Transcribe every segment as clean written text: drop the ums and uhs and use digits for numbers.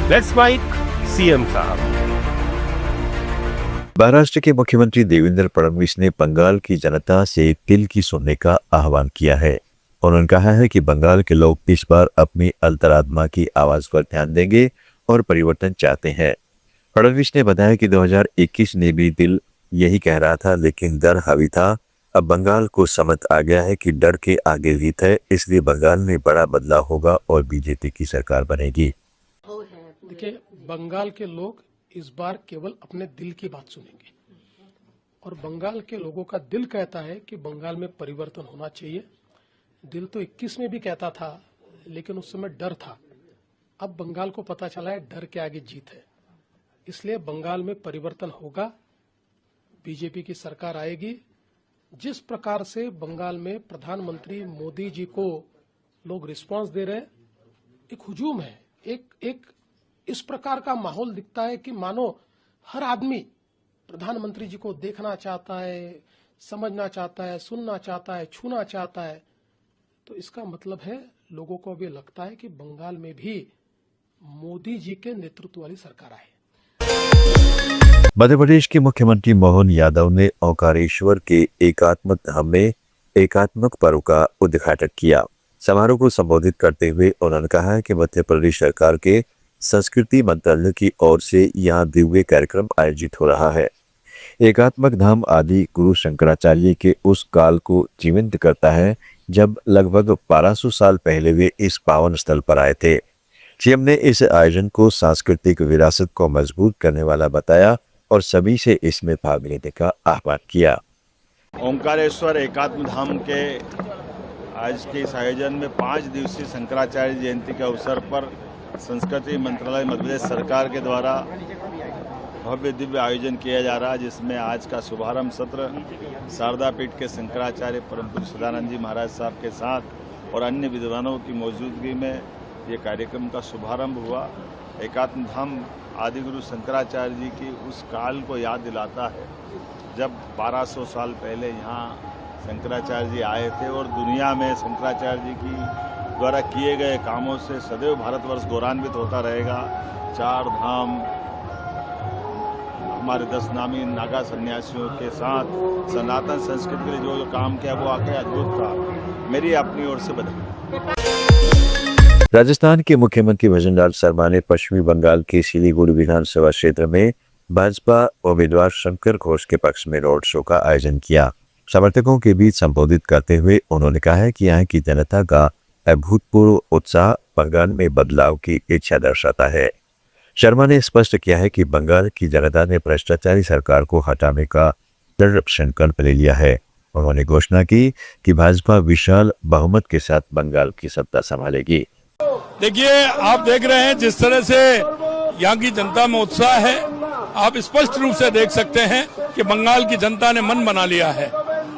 Let's mic CM साहब। महाराष्ट्र के मुख्यमंत्री देवेंद्र फडणवीस ने बंगाल की जनता से दिल की सुनने का आह्वान किया है। उन्होंने कहा है कि बंगाल के लोग इस बार अपनी अंतरात्मा की आवाज पर ध्यान देंगे और परिवर्तन चाहते हैं। फडणवीस ने बताया कि 2021 में भी दिल यही कह रहा था, लेकिन डर हावी था। अब बंगाल को समझ आ गया है कि डर के आगे जीत है, इसलिए बंगाल में बड़ा बदलाव होगा और बीजेपी की सरकार बनेगी। देखिए, बंगाल के लोग इस बार केवल अपने दिल की बात सुनेंगे और बंगाल के लोगों का दिल कहता है कि बंगाल में परिवर्तन होना चाहिए। दिल तो 21 में भी कहता था, लेकिन उस समय डर था। अब बंगाल को पता चला है डर के आगे जीत है, इसलिए बंगाल में परिवर्तन होगा, बीजेपी की सरकार आएगी। जिस प्रकार से बंगाल में प्रधानमंत्री मोदी जी को लोग रिस्पांस दे रहे हैं, एक हुजूम है, एक इस प्रकार का माहौल दिखता है कि मानो हर आदमी प्रधानमंत्री जी को देखना चाहता है, समझना चाहता है, सुनना चाहता है, छूना चाहता है। तो इसका मतलब है लोगों को भी लगता है कि बंगाल में भी मोदी जी के नेतृत्व वाली सरकार आए। मध्य प्रदेश के मुख्यमंत्री मोहन यादव ने ओंकारेश्वर के एकात्मक धाम में एकात्मक पर्व का उद्घाटन किया। समारोह को संबोधित करते हुए उन्होंने कहा कि मध्य प्रदेश सरकार के संस्कृति मंत्रालय की ओर से यहाँ दिव्य कार्यक्रम आयोजित हो रहा है। एकात्मक धाम आदि गुरु शंकराचार्य के उस काल को जीवंत करता है जब लगभग 1200 साल पहले वे इस पावन स्थल पर आए थे। सीएम ने इस आयोजन को सांस्कृतिक विरासत को मजबूत करने वाला बताया और सभी से इसमें भाग लेने का आह्वान किया। ओंकारेश्वर एकात्म धाम के आज के इस आयोजन में 5 दिवसीय शंकराचार्य जयंती के अवसर पर संस्कृति मंत्रालय मध्य प्रदेश सरकार के द्वारा भव्य दिव्य आयोजन किया जा रहा है, जिसमें आज का शुभारंभ सत्र शारदा पीठ के शंकराचार्य परम पूज्य सदानंद जी महाराज साहब के साथ और अन्य विद्वानों की मौजूदगी में ये कार्यक्रम का शुभारंभ हुआ। एकात्म धाम आदिगुरु शंकराचार्य जी की उस काल को याद दिलाता है जब 1200 साल पहले यहाँ शंकराचार्य जी आए थे और दुनिया में शंकराचार्य जी की द्वारा किए गए कामों से सदैव भारतवर्ष गौरवान्वित होता रहेगा। 4 धाम, हमारे 10 नामी नागा सन्यासियों के साथ सनातन संस्कृति के लिए जो काम किया वो आके अद्भुत था। मेरी अपनी ओर से बधाई। राजस्थान के मुख्यमंत्री भजनलाल शर्मा ने पश्चिमी बंगाल के सिलीगुड़ी विधानसभा क्षेत्र में भाजपा उम्मीदवार शंकर घोष के पक्ष में रोड शो का आयोजन किया। समर्थकों के बीच संबोधित करते हुए उन्होंने कहा है कि यहाँ की जनता का अभूतपूर्व उत्साह बंगाल में बदलाव की इच्छा दर्शाता है। शर्मा ने स्पष्ट किया है कि बंगाल की जनता ने भ्रष्टाचारी सरकार को हटाने का दृढ़ संकल्प ले लिया है। उन्होंने घोषणा की कि भाजपा विशाल बहुमत के साथ बंगाल की सत्ता संभालेगी। देखिए, आप देख रहे हैं जिस तरह से यहाँ की जनता में उत्साह है, आप स्पष्ट रूप से देख सकते हैं कि बंगाल की जनता ने मन बना लिया है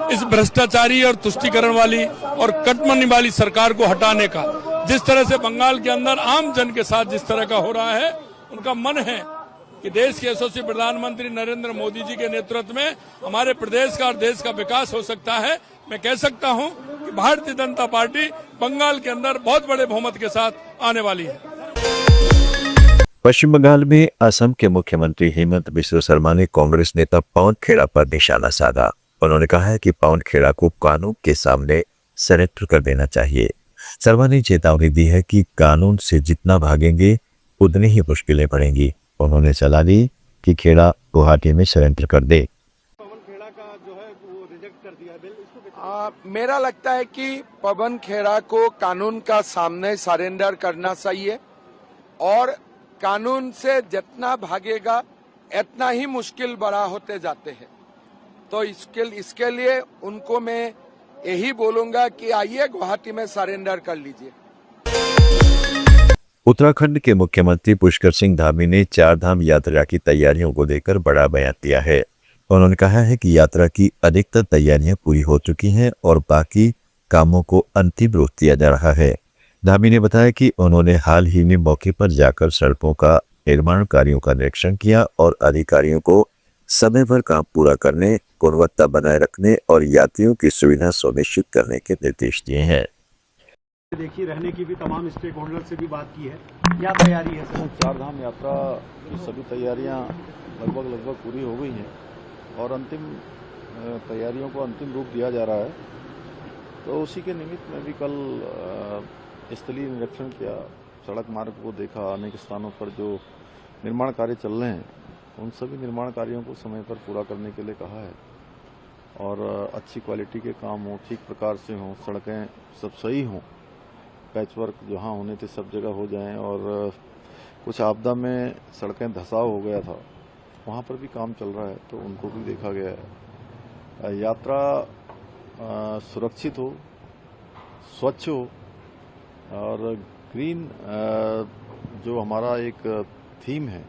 इस भ्रष्टाचारी और तुष्टीकरण वाली और कटमनी वाली सरकार को हटाने का। जिस तरह से बंगाल के अंदर आम जन के साथ जिस तरह का हो रहा है, उनका मन है कि देश के यशस्वी प्रधानमंत्री नरेंद्र मोदी जी के नेतृत्व में हमारे प्रदेश का और देश का विकास हो सकता है। मैं कह सकता हूं कि भारतीय जनता पार्टी बंगाल के अंदर बहुत बड़े बहुमत के साथ आने वाली है। पश्चिम बंगाल में असम के मुख्यमंत्री हेमंत बिस्वा शर्मा ने कांग्रेस नेता पवन खेड़ा पर निशाना साधा। उन्होंने कहा है कि पवन खेड़ा को कानून के सामने सरेंडर कर देना चाहिए। शर्मा ने चेतावनी दी है कि कानून से जितना भागेंगे उतनी ही मुश्किलें पड़ेंगी। उन्होंने सलाह दी कि खेड़ा गुवाहाटी में सरेंडर कर दे। पवन खेड़ा का जो है वो रिजेक्ट कर दिया बिल, इसको मेरा लगता है कि पवन खेड़ा को कानून का सामने सरेंडर करना चाहिए और कानून से जितना भागेगा इतना ही मुश्किल बड़ा होते जाते हैं। तो इसके लिए उनको मैं यही बोलूंगा कि आइए गुवाहाटी में सरेंडर कर लीजिए। उत्तराखंड के मुख्यमंत्री पुष्कर सिंह धामी ने 4 धाम यात्रा की तैयारियों को लेकर बड़ा बयान दिया है। उन्होंने कहा है कि यात्रा की अधिकतर तैयारियां पूरी हो चुकी हैं और बाकी कामों को अंतिम रूप दिया जा रहा है। धामी ने बताया कि उन्होंने हाल ही में मौके पर जाकर सड़कों का निर्माण कार्यों का निरीक्षण किया और अधिकारियों को समय पर काम पूरा करने, गुणवत्ता बनाए रखने और यात्रियों की सुविधा सुनिश्चित करने के निर्देश दिए हैं। देखिए रहने की भी तमाम स्टेक होल्डर से भी बात की है, क्या तैयारी है सर? चार धाम यात्रा की सभी तैयारियां लगभग पूरी हो गई हैं और अंतिम तैयारियों को अंतिम रूप दिया जा रहा है। तो उसी के निमित्त मैं भी कल स्थलीय निरीक्षण किया, सड़क मार्ग को देखा, अनेक स्थानों पर जो निर्माण कार्य चल रहे हैं उन सभी निर्माण कार्यों को समय पर पूरा करने के लिए कहा है और अच्छी क्वालिटी के काम हो, ठीक प्रकार से हों, सड़कें सब सही हों, पैचवर्क जहाँ होने थे सब जगह हो जाएं और कुछ आपदा में सड़कें धंसाव हो गया था वहाँ पर भी काम चल रहा है तो उनको भी देखा गया है। यात्रा सुरक्षित हो, स्वच्छ हो और ग्रीन जो हमारा एक थीम है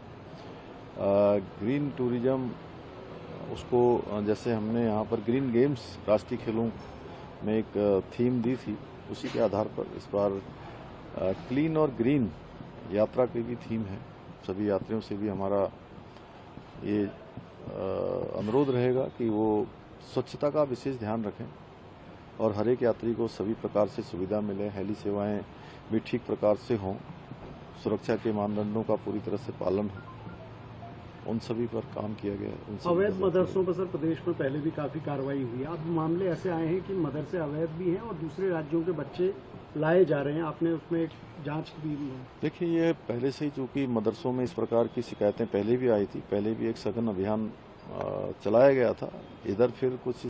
ग्रीन टूरिज्म, उसको जैसे हमने यहाँ पर ग्रीन गेम्स राष्ट्रीय खेलों में एक थीम दी थी, उसी के आधार पर इस बार क्लीन और ग्रीन यात्रा की भी थीम है। सभी यात्रियों से भी हमारा ये अनुरोध रहेगा कि वो स्वच्छता का विशेष ध्यान रखें और हर एक यात्री को सभी प्रकार से सुविधा मिले, हेली सेवाएं भी ठीक प्रकार से हों, सुरक्षा के मानदंडों का पूरी तरह से पालन हो, उन सभी पर काम किया गया है। अवैध मदरसों पर सर प्रदेश में पहले भी काफी कार्रवाई हुई है, अब मामले ऐसे आए हैं कि मदरसे अवैध भी हैं और दूसरे राज्यों के बच्चे लाए जा रहे हैं, आपने उसमें एक जांच की भी है? देखिए, ये पहले से ही चूंकि मदरसों में इस प्रकार की शिकायतें पहले भी आई थी, पहले भी एक सघन अभियान चलाया गया था, इधर फिर कुछ।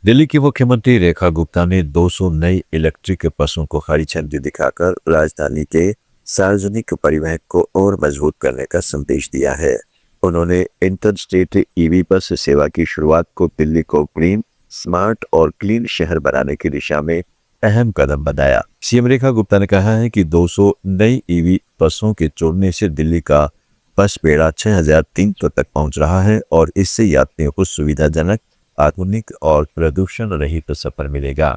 दिल्ली की मुख्यमंत्री रेखा गुप्ता ने 200 नई इलेक्ट्रिक बसों को हरी झंडी दिखाकर राजधानी के सार्वजनिक परिवहन को और मजबूत करने का संदेश दिया है। उन्होंने इंटर स्टेट ईवी बस सेवा की शुरुआत को दिल्ली को ग्रीन, स्मार्ट और क्लीन शहर बनाने की दिशा में अहम कदम बताया। सीएम रेखा गुप्ता ने कहा है कि 200 नई ईवी बसों के जोड़ने से दिल्ली का बस बेड़ा 6300 तक पहुंच रहा है और इससे यात्रियों को सुविधाजनक, आधुनिक और प्रदूषण रहित सफर मिलेगा।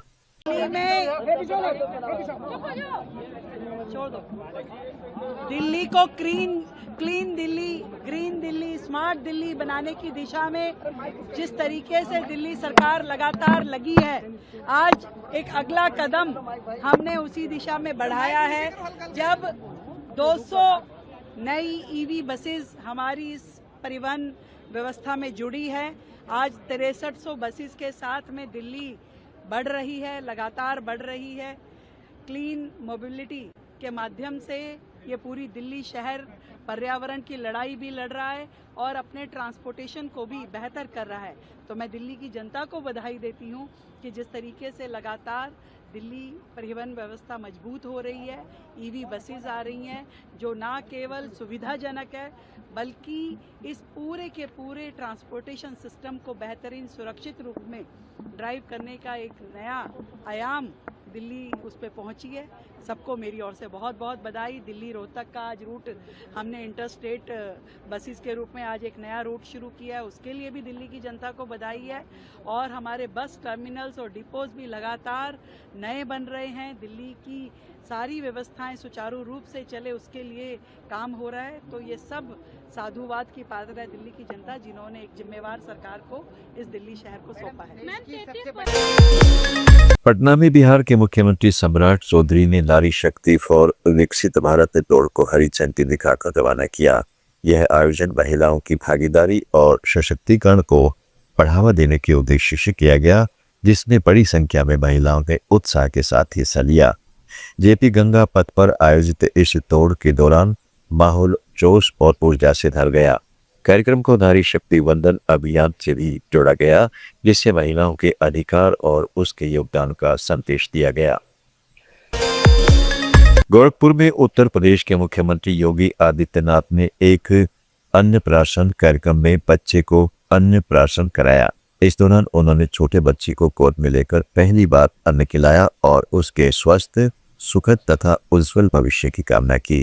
दिल्ली को clean Delhi, green Delhi, smart Delhi बनाने की दिशा में जिस तरीके से दिल्ली सरकार लगातार लगी है, आज एक अगला कदम हमने उसी दिशा में बढ़ाया है जब 200 नई ईवी बसेस हमारी इस परिवहन व्यवस्था में जुड़ी है। आज 6300 बसेस के साथ में दिल्ली बढ़ रही है, लगातार बढ़ रही है। क्लीन मोबिलिटी के माध्यम से ये पूरी दिल्ली शहर पर्यावरण की लड़ाई भी लड़ रहा है और अपने ट्रांसपोर्टेशन को भी बेहतर कर रहा है। तो मैं दिल्ली की जनता को बधाई देती हूँ कि जिस तरीके से लगातार दिल्ली परिवहन व्यवस्था मजबूत हो रही है, ईवी बसेस आ रही हैं जो ना केवल सुविधाजनक है बल्कि इस पूरे के पूरे ट्रांसपोर्टेशन सिस्टम को बेहतरीन सुरक्षित रूप में ड्राइव करने का एक नया आयाम दिल्ली उस पे पहुंची है। सबको मेरी ओर से बहुत बहुत बधाई। दिल्ली रोहतक का आज रूट हमने इंटर स्टेट बसेस के रूप में आज एक नया रूट शुरू किया है, उसके लिए भी दिल्ली की जनता को बधाई है। और हमारे बस टर्मिनल्स और डिपोज भी लगातार नए बन रहे हैं। दिल्ली की सारी व्यवस्थाएं सुचारू रूप से चले उसके लिए काम हो रहा है। तो ये सब साधुवाद की पात्र है दिल्ली की जनता, जिन्होंने एक जिम्मेवार सरकार को इस दिल्ली शहर को सौंपा है। पटना में बिहार के मुख्यमंत्री सम्राट चौधरी ने नारी शक्ति फॉर विकसित भारत दौड़ को हरी झंडी दिखाकर रवाना किया। यह आयोजन महिलाओं की भागीदारी और सशक्तिकरण को बढ़ावा देने के उद्देश्य से किया गया, जिसने बड़ी संख्या में महिलाओं ने उत्साह के साथ हिस्सा लिया। जेपी गंगा पथ पर आयोजित इस दौड़ के दौरान माहौल जोश और ऊर्जा से भर गया। कार्यक्रम को नारी शक्ति वंदन अभियान से भी जोड़ा गया, जिससे महिलाओं के अधिकार और उसके योगदान का संदेश दिया गया। गोरखपुर में उत्तर प्रदेश के मुख्यमंत्री योगी आदित्यनाथ ने एक अन्नप्राशन कार्यक्रम में बच्चे को अन्नप्राशन कराया। इस दौरान उन्होंने छोटे बच्चे को गोद में लेकर पहली बार अन्न खिलाया और उसके स्वस्थ, सुखद तथा उज्जवल भविष्य की कामना की।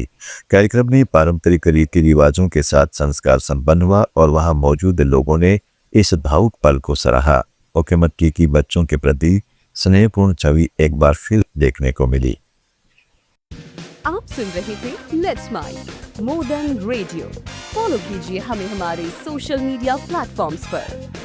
कार्यक्रम में पारंपरिक रीति रिवाजों के साथ संस्कार संपन्न हुआ और वहां मौजूद लोगों ने इस भावुक पल को सराहा। मुख्यमंत्री की बच्चों के प्रति स्नेहपूर्ण छवि एक बार फिर देखने को मिली। आप सुन रहे थे let's smile more than radio. Follow कीजिए हमें हमारे सोशल मीडिया प्लेटफॉर्म्स पर।